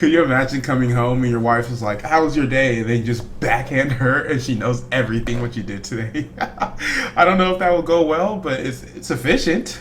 Could you imagine coming home and your wife is like, "How was your day?" And they just backhand her and she knows everything what you did today. I don't know if that will go well, but it's efficient.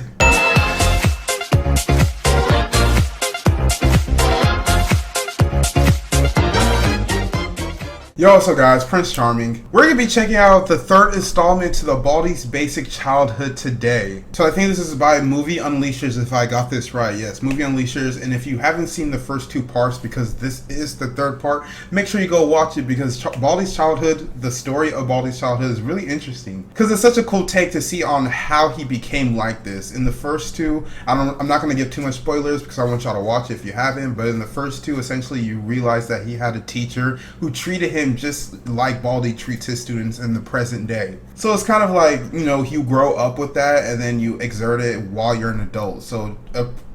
Yo, what's up guys, Prince Charming. We're going to be checking out the third installment to the Baldi's Basic Childhood today. So I think this is by Movie Unleashers, if I got this right. Yes, Movie Unleashers. And if you haven't seen the first two parts, because this is the third part, make sure you go watch it, because Baldi's childhood, the story of Baldi's childhood is really interesting. Because it's such a cool take to see on how he became like this. In the first two, I'm not going to give too much spoilers because I want y'all to watch it if you haven't, but in the first two, essentially you realize that he had a teacher who treated him just like Baldi treats his students in the present day. So it's kind of like, you know, you grow up with that and then you exert it while you're an adult. So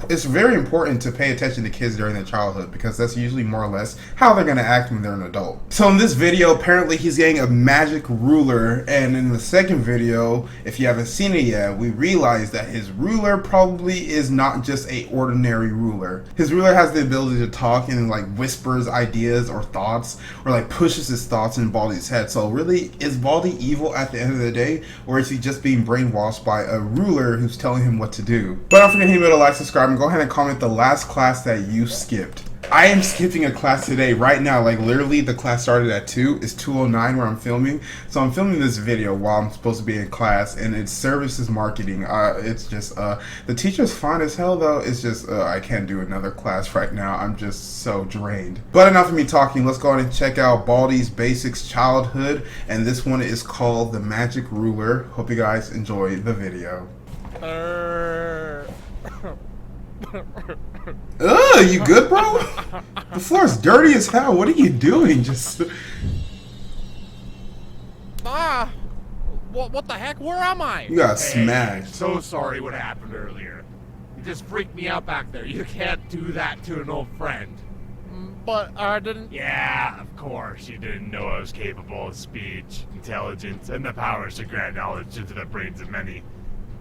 it's very important to pay attention to kids during their childhood, because that's usually more or less how they're going to act when they're an adult. So in this video, apparently he's getting a magic ruler, and in the second video, if you haven't seen it yet, we realize that his ruler probably is not just a ordinary ruler. His ruler has the ability to talk and like whispers ideas or thoughts, or like pushes his thoughts in Baldi's head. So really, is Baldi evil at the end of the day, or is he just being brainwashed by a ruler who's telling him what to do? But don't forget to hit the like, subscribe, and go ahead and comment the last class that you skipped. I am skipping a class today right now. Like literally the class started at 2. It's 2:09 where I'm filming. So I'm filming this video while I'm supposed to be in class, and it's services marketing. It's just the teacher's fine as hell though. It's just I can't do another class right now. I'm just so drained. But enough of me talking. Let's go ahead and check out Baldi's Basics Childhood, and this one is called The Magic Ruler. Hope you guys enjoy the video. Ugh, you good, bro? The floor's dirty as hell. What are you doing? Just... What the heck? Where am I? You got smashed. So sorry what happened earlier. You just freaked me out back there. You can't do that to an old friend. But I didn't... Yeah, of course. You didn't know I was capable of speech, intelligence, and the powers to grant knowledge into the brains of many.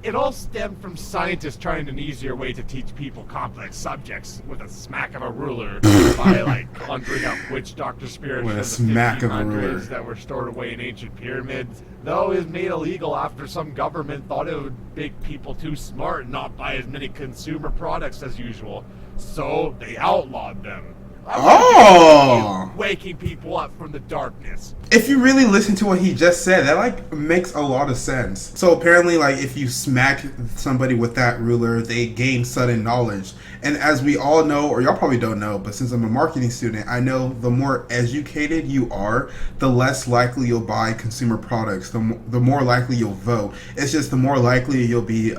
It all stemmed from scientists trying an easier way to teach people complex subjects with a smack of a ruler by like conjuring up witch doctor spirits with a from the smack of a ruler 1500s that were stored away in ancient pyramids. Though it was made illegal after some government thought it would make people too smart and not buy as many consumer products as usual. So they outlawed them. Oh! Waking people up from the darkness. If you really listen to what he just said, that like makes a lot of sense. So apparently, like, if you smack somebody with that ruler, they gain sudden knowledge. And as we all know, or y'all probably don't know, but since I'm a marketing student, I know the more educated you are, the less likely you'll buy consumer products, the more likely you'll vote. It's just the more likely you'll be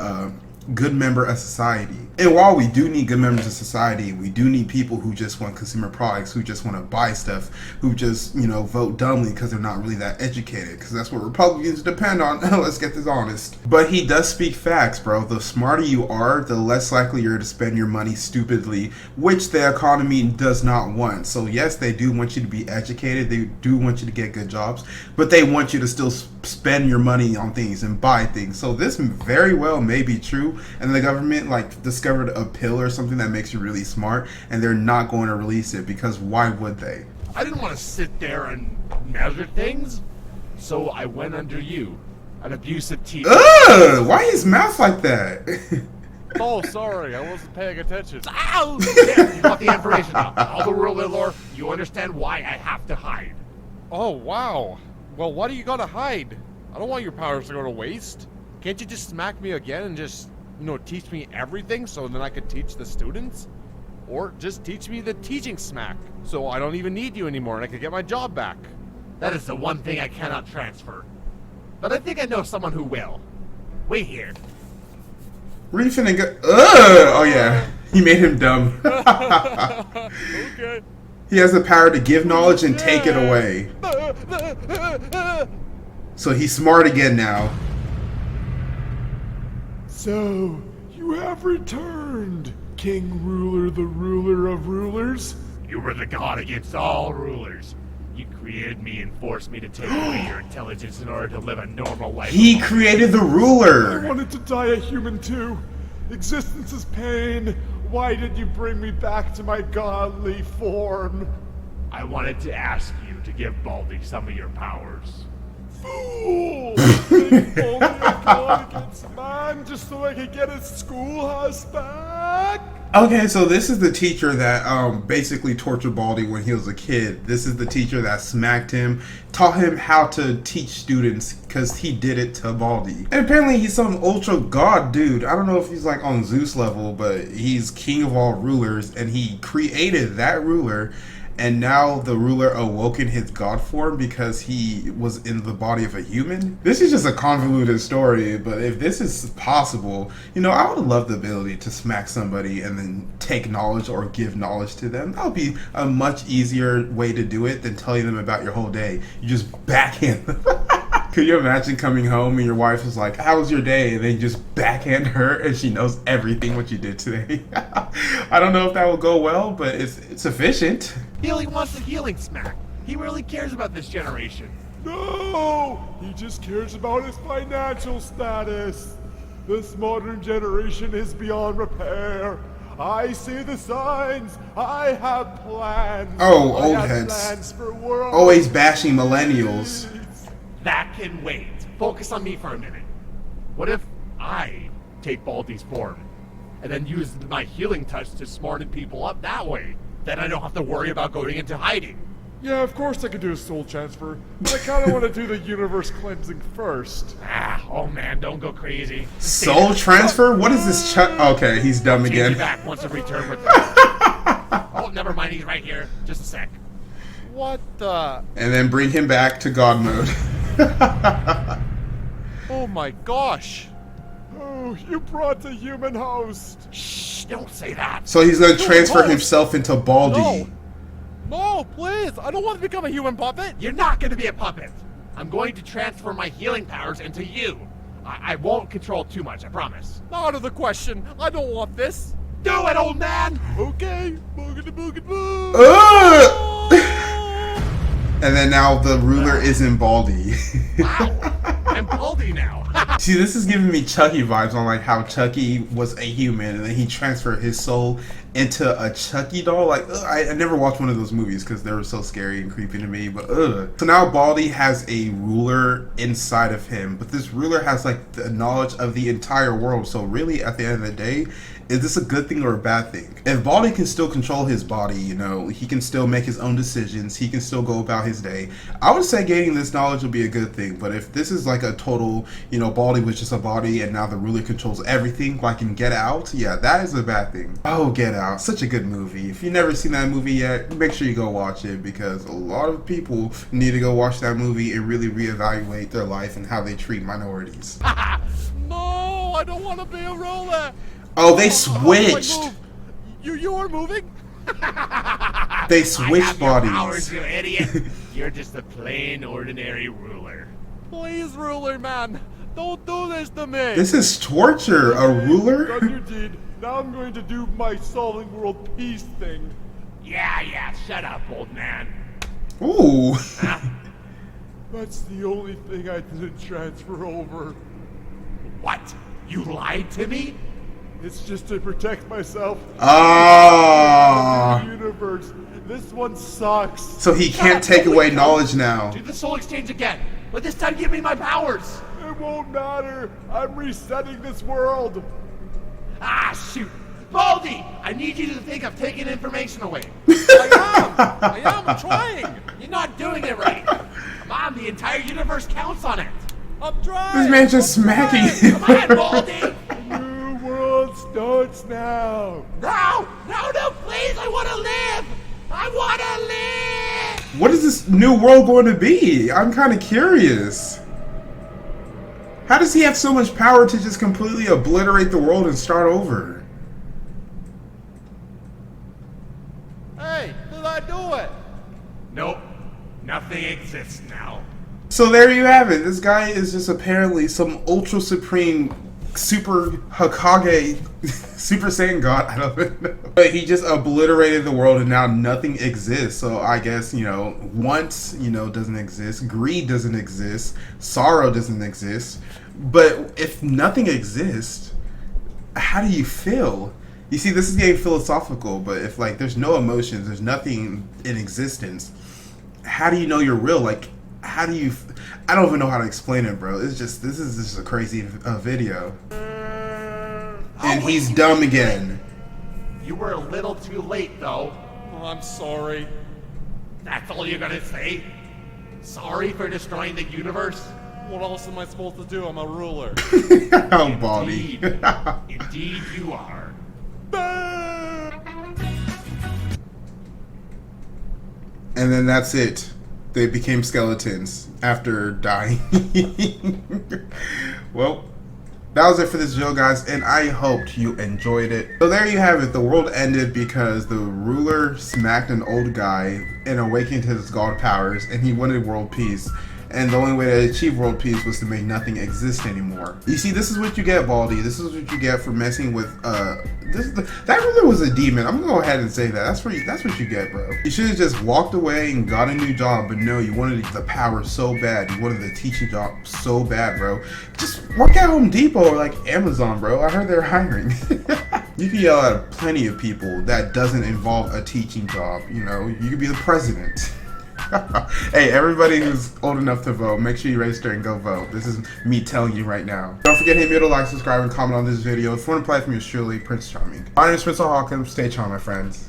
good member of society. And while we do need good members of society, we do need people who just want consumer products, who just want to buy stuff, who just, you know, vote dumbly because they're not really that educated, because that's what Republicans depend on. Let's get this honest. But he does speak facts, bro. The smarter you are, the less likely you're to spend your money stupidly, which the economy does not want. So yes, they do want you to be educated, they do want you to get good jobs, but they want you to still spend your money on things and buy things. So this very well may be true, and the government like discovered a pill or something that makes you really smart, and they're not going to release it, because why would they? I didn't want to sit there and measure things, so I went under you, an abusive teacher. Ugh! Why his mouth like that? Oh, sorry, I wasn't paying attention. Ow! There, you got the information now. All the world lore, you understand why I have to hide. Oh, wow. Well, what are you gonna hide? I don't want your powers to go to waste. Can't you just smack me again and just, you know, teach me everything so then I could teach the students? Or just teach me the teaching smack so I don't even need you anymore and I could get my job back. That is the one thing I cannot transfer. But I think I know someone who will. Wait here. Where you finna go? Ugh! Oh yeah, he made him dumb. Okay. He has the power to give knowledge and take it away. So he's smart again now. So, you have returned, King Ruler, the ruler of rulers? You were the god against all rulers. You created me and forced me to take away your intelligence in order to live a normal life. He created the I ruler. wanted to die a human too. Existence is pain. Why did you bring me back to my godly form? I wanted to ask you to give Baldi some of your powers. Fool! Think only a god against man just so I could get his schoolhouse back? Okay, so this is the teacher that basically tortured Baldi when he was a kid. This is the teacher that smacked him, taught him how to teach students because he did it to Baldi. And apparently he's some ultra god dude. I don't know if he's like on Zeus level, but he's king of all rulers and he created that ruler. And now the ruler awoken his god form because he was in the body of a human. This is just a convoluted story, but if this is possible, you know, I would love the ability to smack somebody and then take knowledge or give knowledge to them. That would be a much easier way to do it than telling them about your whole day. You just backhand them. Could you imagine coming home and your wife is like, how was your day? And then you just backhand her and she knows everything what you did today. I don't know if that will go well, but it's efficient. Healing wants the healing smack. He really cares about this generation. No! He just cares about his financial status. This modern generation is beyond repair. I see the signs. I have plans. Oh, I old have heads. plans for world Always bashing millennials. peace. That can wait. Focus on me for a minute. What if I take Baldi's form and then use my healing touch to smarten people up that way? Then I don't have to worry about going into hiding. Yeah, of course I could do a soul transfer, but I kind of want to do the universe cleansing first. Oh man, don't go crazy. Soul transfer? What is this? Okay, he's dumb Change you again. back once I return with Oh, never mind, he's right here. Just a sec. What the? And then bring him back to God mode. Oh my gosh. Oh, you brought the human host. Shh, don't say that. So he's gonna transfer no. himself into Baldi. No. No, please. I don't want to become a human puppet. You're not going to be a puppet. I'm going to transfer my healing powers into you. I won't control too much, I promise. Out of the question. I don't want this. Do it, old man! Okay. Boogity boogity boo. And then now the ruler is in Baldi. Wow, I'm Baldi now. See, this is giving me Chucky vibes on like how Chucky was a human and then he transferred his soul into a Chucky doll. Like, I never watched one of those movies because they were so scary and creepy to me, but So now Baldi has a ruler inside of him, but this ruler has like the knowledge of the entire world. So really, at the end of the day, is this a good thing or a bad thing? If Baldi can still control his body, you know, he can still make his own decisions, he can still go about his day, I would say gaining this knowledge would be a good thing. But if this is like a total, you know, Baldi was just a body and now the ruler controls everything, like in Get Out, yeah, that is a bad thing. Oh, Get Out, such a good movie. If you've never seen that movie yet, make sure you go watch it because a lot of people need to go watch that movie and really reevaluate their life and how they treat minorities. No, I don't want to be a ruler. Oh, they How do I switched. move? You are moving? They switched bodies. Powers, you idiot. You're just a plain, ordinary ruler. Please, ruler man. Don't do this to me. This is torture. A ruler? Done your deed. Now I'm going to do my solving world peace thing. Yeah, shut up, old man. Ooh. That's the only thing I didn't transfer over. What? You lied to me? It's just to protect myself. Ah. The universe. This one sucks. So he can't take away knowledge now. Do the soul exchange again, but this time give me my powers. It won't matter. I'm resetting this world. Ah, shoot. Baldi, I need you to think I've taken information away. I am. I'm trying. You're not doing it right. Come on, the entire universe counts on it. I'm trying. This man just smacking. Come on, Baldi. New world starts now. No, please, I want to live. I want to live. What is this new world going to be? I'm kind of curious. How does he have so much power to just completely obliterate the world and start over? Hey, did I do it? Nope, nothing exists now. So there you have it. This guy is just apparently some ultra supreme super Hokage Super Saiyan God, I don't know. But he just obliterated the world and now nothing exists. So I guess, you know, want, you know, doesn't exist. Greed doesn't exist. Sorrow doesn't exist. But if nothing exists, how do you feel? You see, this is getting philosophical, but if like there's no emotions, there's nothing in existence, how do you know you're real? Like, how do you? I don't even know how to explain it, bro. It's just this is just a crazy video, and he's dumb again. You were a little too late, though. Oh, I'm sorry. That's all you're gonna say? Sorry for destroying the universe? What else am I supposed to do? I'm a ruler. Oh, Baldi. Indeed you are. And then that's it. They became skeletons after dying. Well, that was it for this video, guys, and I hoped you enjoyed it. So there you have it. The world ended because the ruler smacked an old guy and awakened his god powers, and he wanted world peace. And the only way to achieve world peace was to make nothing exist anymore. You see, this is what you get, Baldi. This is what you get for messing with, that ruler was a demon. I'm gonna go ahead and say that. That's what you get, bro. You should have just walked away and got a new job, but no, you wanted the power so bad. You wanted the teaching job so bad, bro. Just work at Home Depot or like Amazon, bro. I heard they're hiring. You can yell at plenty of people that doesn't involve a teaching job. You know, you could be the president. Hey, everybody who's old enough to vote, make sure you register and go vote. This is me telling you right now. Don't forget to hit me with a like, subscribe, and comment on this video. If you want to play from yours truly, Prince Charming. My name is Prince Ohakam. Stay charmed, my friends.